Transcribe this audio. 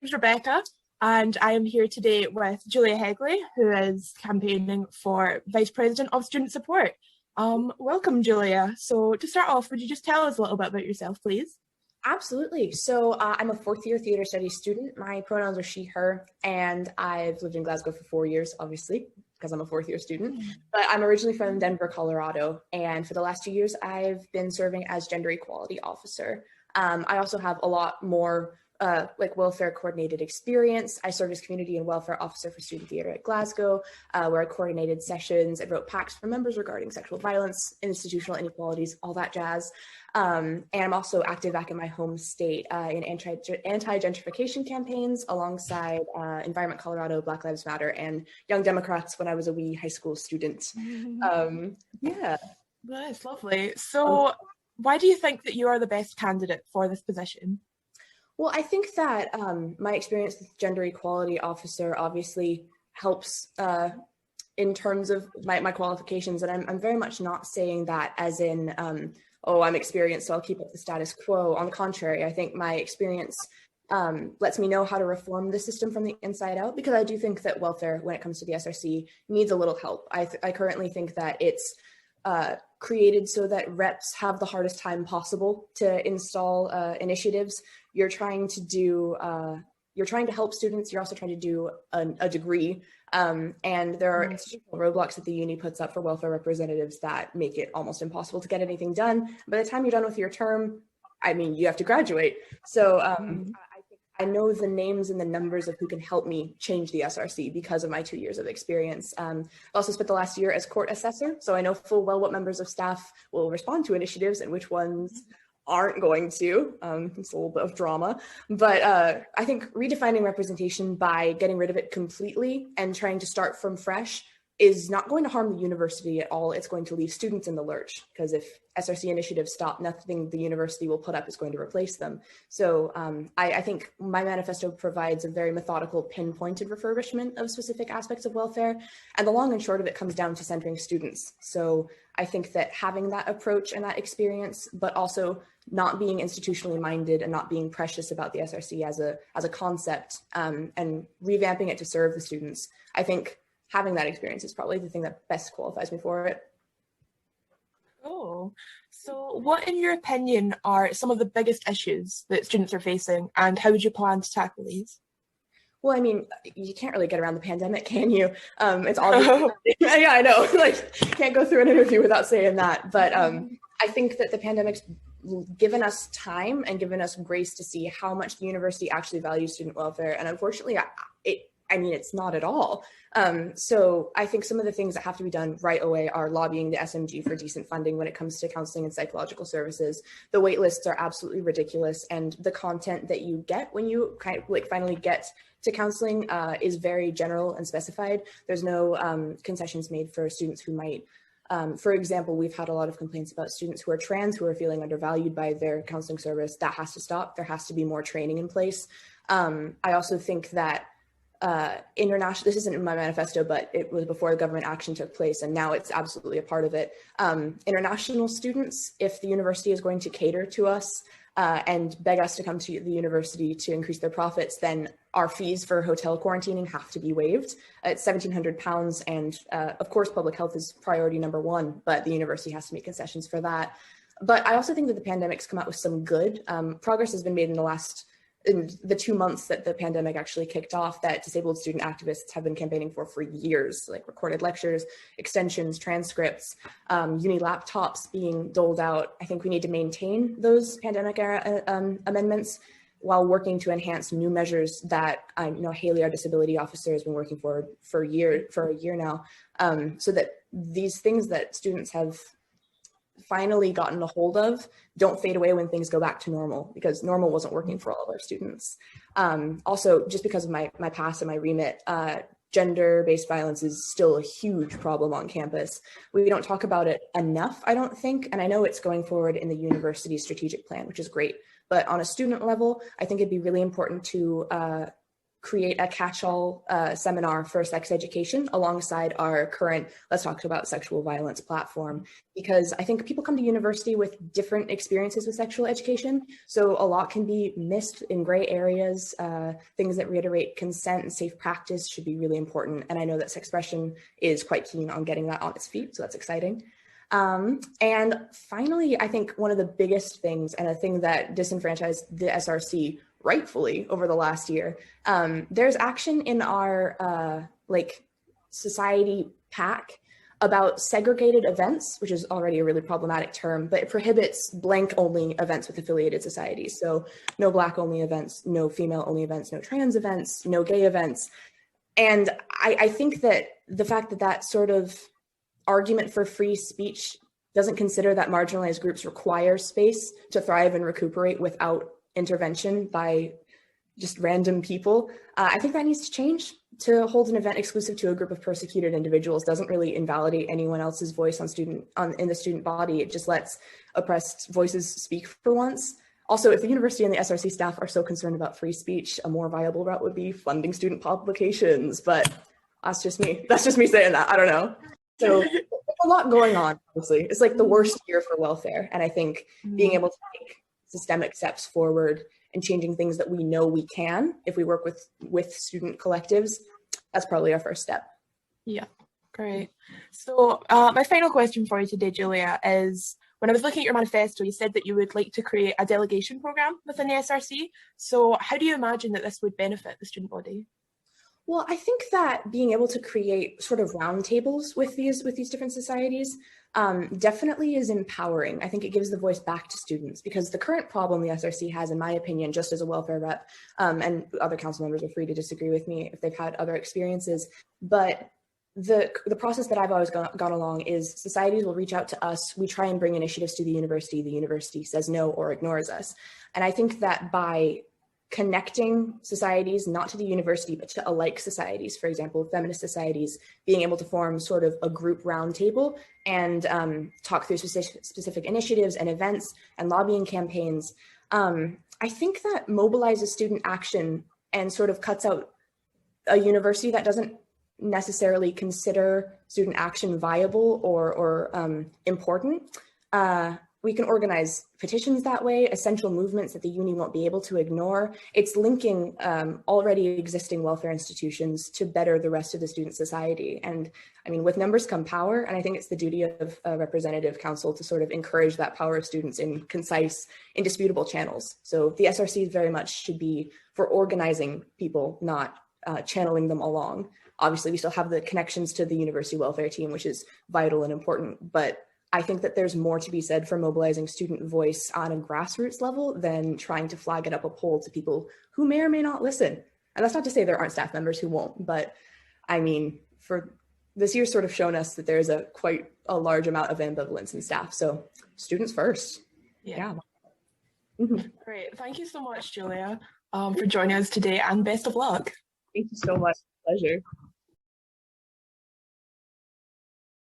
Name's Rebecca, and I am here today with Julia Hegele, who is campaigning for Vice President of Student Support. Welcome, Julia. So to start off, would you just tell us a little bit about yourself, please? Absolutely. I'm a fourth year theater studies student. My pronouns are she, her, and I've lived in Glasgow for 4 years, obviously, because I'm a fourth year student. But I'm originally from Denver, Colorado. And for the last 2 years, I've been serving as gender equality officer. I also have a lot more welfare coordinated experience. I served as community and welfare officer for student theater at Glasgow, where I coordinated sessions and wrote pacts for members regarding sexual violence, institutional inequalities, all that jazz. And I'm also active back in my home state in anti-gentrification campaigns alongside Environment Colorado, Black Lives Matter, and Young Democrats when I was a wee high school student. Yeah. That's lovely. So why do you think that you are the best candidate for this position? Well, I think that my experience with gender equality officer obviously helps in terms of my qualifications. And I'm very much not saying that as in, oh, I'm experienced, so I'll keep up the status quo. On the contrary, I think my experience lets me know how to reform the system from the inside out, because I do think that welfare, when it comes to the SRC, needs a little help. I currently think that it's created so that reps have the hardest time possible to install initiatives. You're trying to help students. You're also trying to do a degree. And there are institutional roadblocks that the uni puts up for welfare representatives that make it almost impossible to get anything done. By the time you're done with your term, I mean, you have to graduate. So I know the names and the numbers of who can help me change the SRC because of my 2 years of experience. I also spent the last year as court assessor, so I know full well what members of staff will respond to initiatives and which ones aren't going to. It's a little bit of drama, but I think redefining representation by getting rid of it completely and trying to start from fresh is not going to harm the university at all. It's going to leave students in the lurch, because if SRC initiatives stop, nothing the university will put up is going to replace them. So I think my manifesto provides a very methodical, pinpointed refurbishment of specific aspects of welfare. And the long and short of it comes down to centering students. So I think that having that approach and that experience, but also not being institutionally minded and not being precious about the SRC as a concept, and revamping it to serve the students, I think having that experience is probably the thing that best qualifies me for it. Oh, so what, in your opinion, are some of the biggest issues that students are facing, and how would you plan to tackle these? Well, I mean, you can't really get around the pandemic, can you? It's obvious. Yeah, I know. Like, can't go through an interview without saying that. But I think that the pandemic's given us time and given us grace to see how much the university actually values student welfare. And unfortunately, it's not at all. So I think some of the things that have to be done right away are lobbying the SMG for decent funding when it comes to counseling and psychological services. The wait lists are absolutely ridiculous, and the content that you get when you finally get to counseling is very general and specified. There's no concessions made for students who might, for example, we've had a lot of complaints about students who are trans who are feeling undervalued by their counseling service. That has to stop. There has to be more training in place. I also think that international, this isn't in my manifesto, but it was before the government action took place, and now it's absolutely a part of it. International students, if the university is going to cater to us and beg us to come to the university to increase their profits, then our fees for hotel quarantining have to be waived. It's £1,700, and of course public health is priority number one, but the university has to make concessions for that. But I also think that the pandemic's come out with some good progress has been made in the 2 months that the pandemic actually kicked off, that disabled student activists have been campaigning for years, like recorded lectures, extensions, transcripts, uni laptops being doled out. I think we need to maintain those pandemic era amendments while working to enhance new measures that Haley, our disability officer, has been working for a year now, so that these things that students have finally gotten a hold of don't fade away when things go back to normal, because normal wasn't working for all of our students. Also, just because of my past and my remit, gender-based violence is still a huge problem on campus. We don't talk about it enough, I don't think, and I know it's going forward in the university's strategic plan, which is great. But on a student level, I think it'd be really important to create a catch-all seminar for sex education alongside our current Let's Talk About Sexual Violence platform, because I think people come to university with different experiences with sexual education. So a lot can be missed in gray areas. Things that reiterate consent and safe practice should be really important. And I know that Sexpression is quite keen on getting that on its feet, so that's exciting. And finally, I think one of the biggest things, and a thing that disenfranchised the SRC rightfully over the last year, there's action in our society pack about segregated events, which is already a really problematic term, but it prohibits blank only events with affiliated societies. So no Black only events, no female only events, no trans events, no gay events. And I think that the fact that that sort of argument for free speech doesn't consider that marginalized groups require space to thrive and recuperate without intervention by just random people. I think that needs to change. To hold an event exclusive to a group of persecuted individuals doesn't really invalidate anyone else's voice in the student body. It just lets oppressed voices speak for once. Also, if the university and the SRC staff are so concerned about free speech, a more viable route would be funding student publications, but that's just me. That's just me saying that. I don't know. So there's a lot going on, honestly. It's like the worst year for welfare. And I think being able to take systemic steps forward and changing things that we know we can, if we work with student collectives, that's probably our first step. Yeah, great. So my final question for you today, Julia, is when I was looking at your manifesto, you said that you would like to create a delegation program within the SRC. So how do you imagine that this would benefit the student body? Well, I think that being able to create sort of roundtables with these different societies definitely is empowering. I think it gives the voice back to students, because the current problem the SRC has, in my opinion, just as a welfare rep, and other council members are free to disagree with me if they've had other experiences, but the process that I've always gone along is societies will reach out to us, we try and bring initiatives to the university says no or ignores us. And I think that by connecting societies, not to the university, but to alike societies, for example, feminist societies, being able to form sort of a group roundtable and talk through specific initiatives and events and lobbying campaigns, I think that mobilizes student action and sort of cuts out a university that doesn't necessarily consider student action viable or important. We can organize petitions that way, essential movements that the uni won't be able to ignore. It's linking already existing welfare institutions to better the rest of the student society. And I mean, with numbers come power, and I think it's the duty of a representative council to sort of encourage that power of students in concise, indisputable channels. So the SRC very much should be for organizing people, not channeling them along. Obviously, we still have the connections to the university welfare team, which is vital and important, but I think that there's more to be said for mobilizing student voice on a grassroots level than trying to flag it up a poll to people who may or may not listen. And that's not to say there aren't staff members who won't, but I mean, for this year's sort of shown us that there's quite a large amount of ambivalence in staff. So students first. Yeah. Great. Thank you so much, Julia, for joining us today, and best of luck. Thank you so much. Pleasure.